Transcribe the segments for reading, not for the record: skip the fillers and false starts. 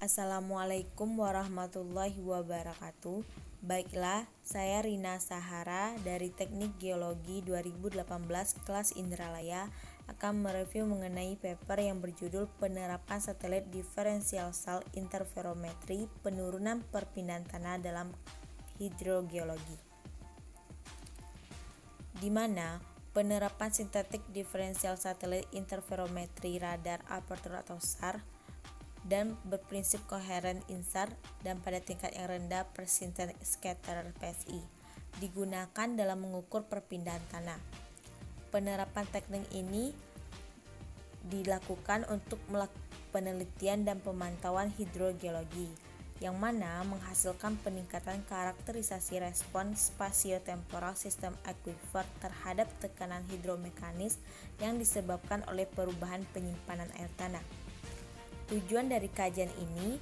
Assalamualaikum warahmatullahi wabarakatuh. Baiklah, saya Rina Sahara dari Teknik Geologi 2018 kelas Indralaya akan mereview mengenai paper yang berjudul Penerapan Satelit Differential Salt Interferometry Penurunan Perpindahan Tanah dalam Hidrogeologi, di mana penerapan Synthetic Differential Satellite Interferometry Radar Aperture atau SAR dan berprinsip koheren INSAR dan pada tingkat yang rendah persistent scatter PSI digunakan dalam mengukur perpindahan tanah. Penerapan teknik ini dilakukan untuk melakukan penelitian dan pemantauan hidrogeologi, yang mana menghasilkan peningkatan karakterisasi respons spasio-temporal sistem akuifer terhadap tekanan hidromekanis yang disebabkan oleh perubahan penyimpanan air tanah. Tujuan dari kajian ini,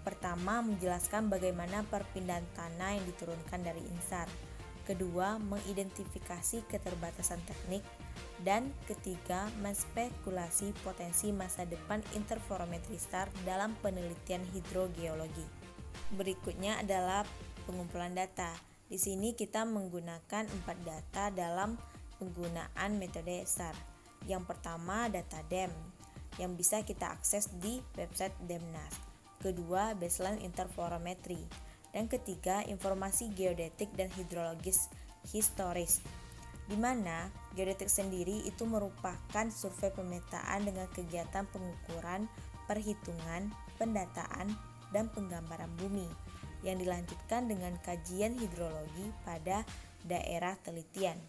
pertama, menjelaskan bagaimana perpindahan tanah yang diturunkan dari INSAR. Kedua, mengidentifikasi keterbatasan teknik. Dan ketiga, menspekulasi potensi masa depan interferometri SAR dalam penelitian hidrogeologi. Berikutnya adalah pengumpulan data. Di sini kita menggunakan 4 data dalam penggunaan metode SAR. Yang pertama, data DEM yang bisa kita akses di website Demnas. Kedua, baseline interferometry. Dan ketiga, informasi geodetik dan hidrologis historis, di mana geodetik sendiri itu merupakan survei pemetaan dengan kegiatan pengukuran, perhitungan, pendataan, dan penggambaran bumi yang dilanjutkan dengan kajian hidrologi pada daerah telitian.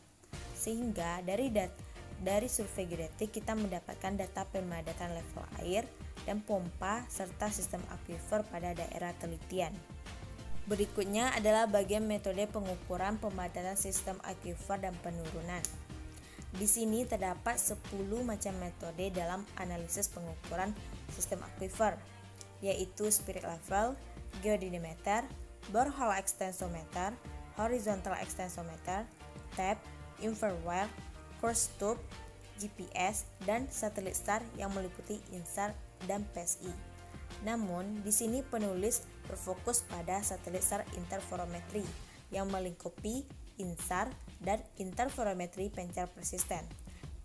Sehingga dari survei geodetik kita mendapatkan data pemadatan level air dan pompa serta sistem akuifer pada daerah telitian. Berikutnya adalah bagian metode pengukuran pemadatan sistem akuifer dan penurunan. Di sini terdapat 10 macam metode dalam analisis pengukuran sistem akuifer, yaitu spirit level, geodynamimeter, borehole extensometer, horizontal extensometer, tap, infrared, cross tube, GPS, dan satelit SAR yang meliputi INSAR dan PSI. Namun, di sini penulis berfokus pada satelit SAR interferometry yang melingkupi INSAR dan interferometry pencar persisten.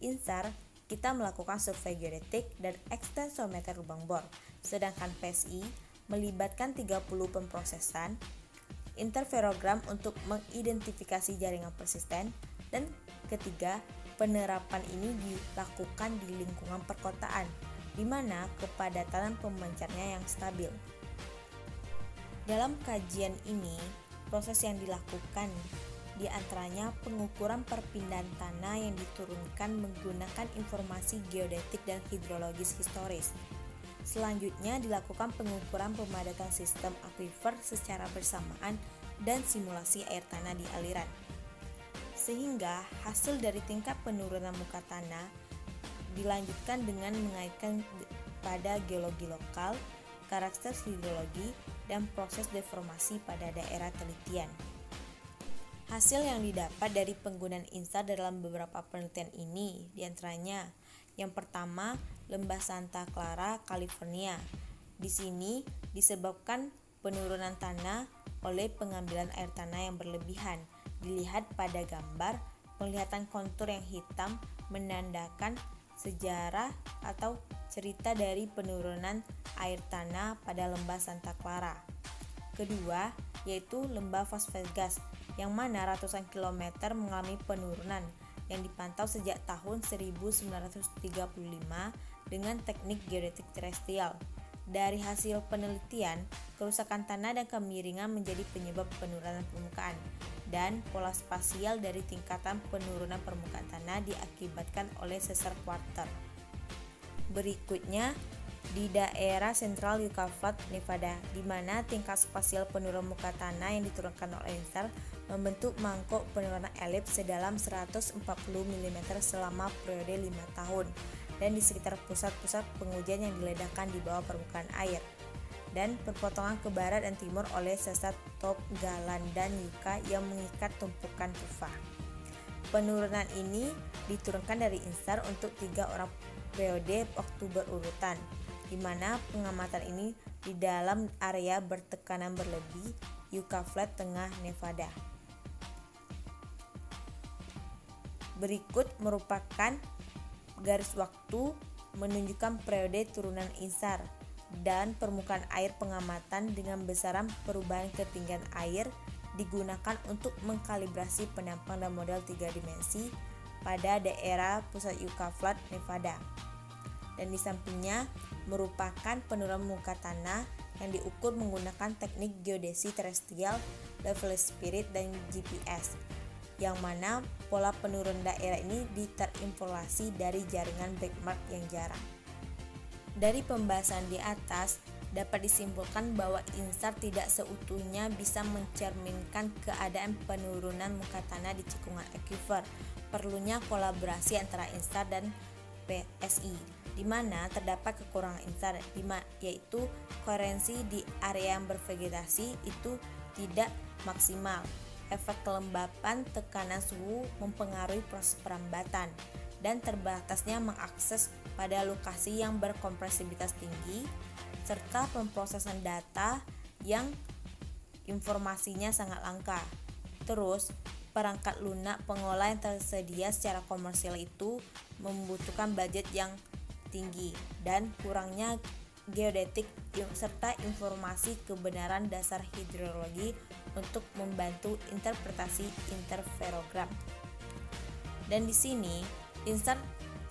INSAR kita melakukan survei geodetik dan ekstensometer lubang bor, sedangkan PSI melibatkan 30 pemrosesan, interferogram untuk mengidentifikasi jaringan persisten, dan ketiga, penerapan ini dilakukan di lingkungan perkotaan, di mana kepadatan pemancarnya yang stabil. Dalam kajian ini, proses yang dilakukan di antaranya pengukuran perpindahan tanah yang diturunkan menggunakan informasi geodetik dan hidrologis historis. Selanjutnya dilakukan pengukuran pemadatan sistem akuifer secara bersamaan dan simulasi air tanah di aliran. Sehingga hasil dari tingkat penurunan muka tanah dilanjutkan dengan mengaitkan pada geologi lokal, karakter hidrologi, dan proses deformasi pada daerah telitian. Hasil yang didapat dari penggunaan INSAR dalam beberapa penelitian ini diantaranya, yang pertama, Lembah Santa Clara, California. Di sini disebabkan penurunan tanah oleh pengambilan air tanah yang berlebihan. Dilihat pada gambar, penglihatan kontur yang hitam menandakan sejarah atau cerita dari penurunan air tanah pada Lembah Santa Clara. Kedua, yaitu Lembah Las Vegas, yang mana ratusan kilometer mengalami penurunan yang dipantau sejak tahun 1935 dengan teknik geodetik terestrial. Dari hasil penelitian, kerusakan tanah dan kemiringan menjadi penyebab penurunan permukaan, dan pola spasial dari tingkatan penurunan permukaan tanah diakibatkan oleh sesar quarter. Berikutnya, di daerah sentral Yucatan, Nevada, di mana tingkat spasial penurunan muka tanah yang diturunkan oleh INSAR membentuk mangkok penurunan elips sedalam 140 mm selama periode 5 tahun, dan di sekitar pusat-pusat pengujian yang diledakkan di bawah permukaan air, dan perpotongan ke barat dan timur oleh sesar Top Galan dan Yucca yang mengikat tumpukan tufa. Penurunan ini diturunkan dari INSAR untuk 3 orang periode waktu berurutan, di mana pengamatan ini di dalam area bertekanan berlebih Yucca Flat Tengah Nevada. Berikut merupakan garis waktu menunjukkan periode turunan INSAR dan permukaan air. Pengamatan dengan besaran perubahan ketinggian air digunakan untuk mengkalibrasi penampang dan model 3 dimensi pada daerah pusat Yucca Flat, Nevada. Dan di sampingnya merupakan penurunan muka tanah yang diukur menggunakan teknik geodesi terestrial, level spirit, dan GPS, yang mana pola penurunan daerah ini terinflasi dari jaringan benchmark yang jarang. Dari pembahasan di atas, dapat disimpulkan bahwa INSAR tidak seutuhnya bisa mencerminkan keadaan penurunan muka tanah di cekungan aquifer. Perlunya kolaborasi antara INSAR dan PSI, di mana terdapat kekurangan INSAR, yaitu koherensi di area yang bervegetasi itu tidak maksimal. Efek kelembapan tekanan suhu mempengaruhi proses perambatan, dan terbatasnya mengakses pada lokasi yang berkompresibilitas tinggi, serta pemrosesan data yang informasinya sangat langka. Terus, perangkat lunak pengolah yang tersedia secara komersial itu membutuhkan budget yang tinggi dan kurangnya geodetik serta informasi kebenaran dasar hidrologi untuk membantu interpretasi interferogram. Dan di sini INSAR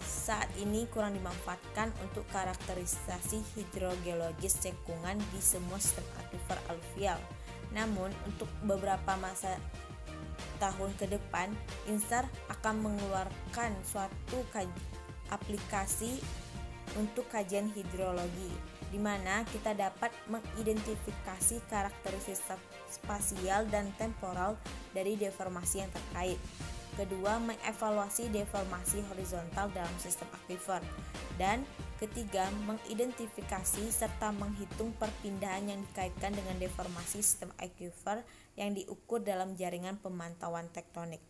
saat ini kurang dimanfaatkan untuk karakterisasi hidrogeologis cekungan di semua sistem aquifer aluvial. Namun untuk beberapa masa tahun ke depan, INSAR akan mengeluarkan suatu aplikasi untuk kajian hidrologi, di mana kita dapat mengidentifikasi karakteristik spasial dan temporal dari deformasi yang terkait. Kedua, mengevaluasi deformasi horizontal dalam sistem aquifer. Dan ketiga, mengidentifikasi serta menghitung perpindahan yang dikaitkan dengan deformasi sistem aquifer yang diukur dalam jaringan pemantauan tektonik.